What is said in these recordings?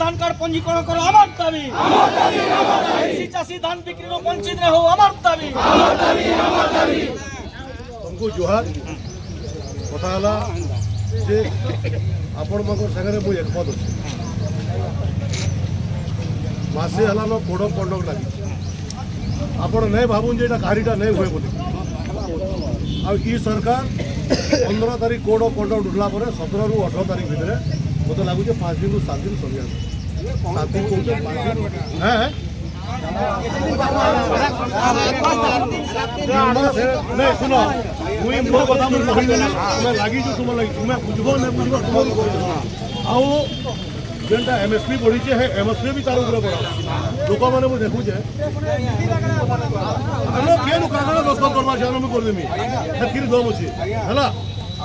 ধান কার্ড পঞ্জীকরণ করো আমার দাবি। কৃষি চাষী ধান বিক্রি বঞ্চিত হো আমার দাবি। तुमको जोहार कथा है जे आपण सागर मुझे एकमत अच्छे मसे है कोड ऑफ कंडक्ट लगी आपण नहीं भावुन जे कहारीटा नहीं हुए बोली आई सरकार 15 तारीख कोड ऑफ कंडक्ट उठला 17 ରୁ 18 तारीख भितर मत लगुच 5 दिन 7 दिन सरी 7 दिन कौन नहीं सुनो मुई मो कथा मुझे कहदेली तुम्हें लगी तुम लगी तुम्हें बुझब नहीं बुझब तुम आउ जेनटा एमएसपी बढ़ी है एमएसपी भी तार ऊपर बढ़ा लोक मैंने मुझे देखुचे किए कागज दस्तखत करवा चाहिए मुझे करदेमी से दम अच्छी है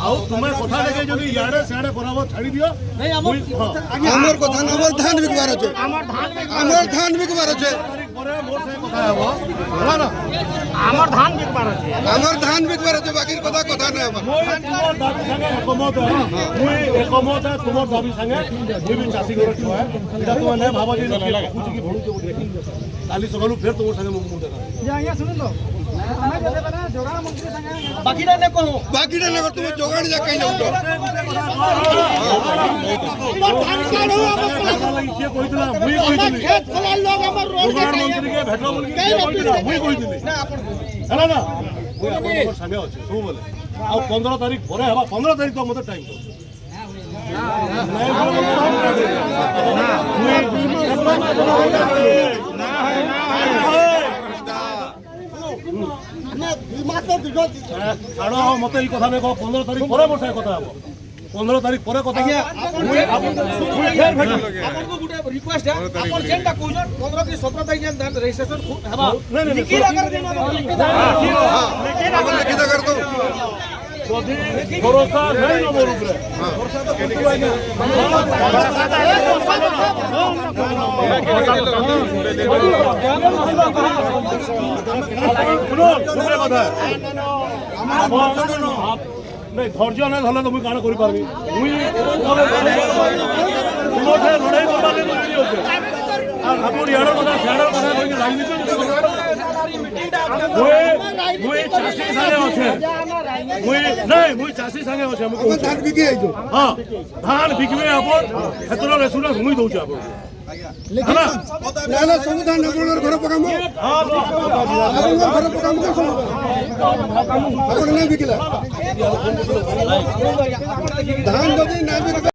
आउ तुम्हें कथा लेके जब इे सियाड़े कराब छाड़ी दियो हमर कथा हमर धान बिकबार अछि हमर धान बिकबार अछि मोर से कथा हेबो हला ना আমার ধান বিকবার আছে हमर धान बिकबार अछि बाकी कथा कथा नै हमर मोर तुमर दाबी संगे एकमत मुई एकमत है तुमर दाबी संगे मुई भी चासी घर छुआ है इटा तुम नै भाबा जे कुछ की भणुचे बोली काली सकालू फिर तुमर संगे मुंह देखा ये आया सुन लो हमें जदे बना जोगाड़ मंत्री संगे बाकी ने कहू बाकी नै तुम जोगाड़ जा कहि जाऊ तो धान कार्ड हो के कहितला मुई कहितली खेत खला लोग हमर रोड जोगाड़ मंत्री के भेटो बोली के कहितला मुई कहितली ना अपन है ना मुई अपन संगे अछि सब बोले आ 15 तारीख परे हबा 15 तारीख तो मते टाइम दो मत ये कथा नहीं कह 15 तारीख पर मोर साथ कथा 15 तारीख पर कथा रिक्वेस्ट है अपन जेंटा कहू 15 की 17 तारीख रजिस्ट्रेशन हेबा लेकिन लिखित कर दो भरोसा नहीं ना मोर ऊपर नहीं धैर्य नहीं धरले तो मुझे काण कर पारबी मुई तुम से लड़ाई करबा ले मुई होছে আর আপন ইয়ার কথা শেয়ার কথা কই রাজনীতি मुई चासी संगे আছে मुई नहीं मुई चासी संगे আছে हम धान बिकी आइजो हां धान बिकबे आपन हेतरो रेसुरेंस मुई दउछ आपन लेकिन ना संविधान हमर घर पकाम हां घर पकाम के अपन नहीं बिकला धान जदी ना बिक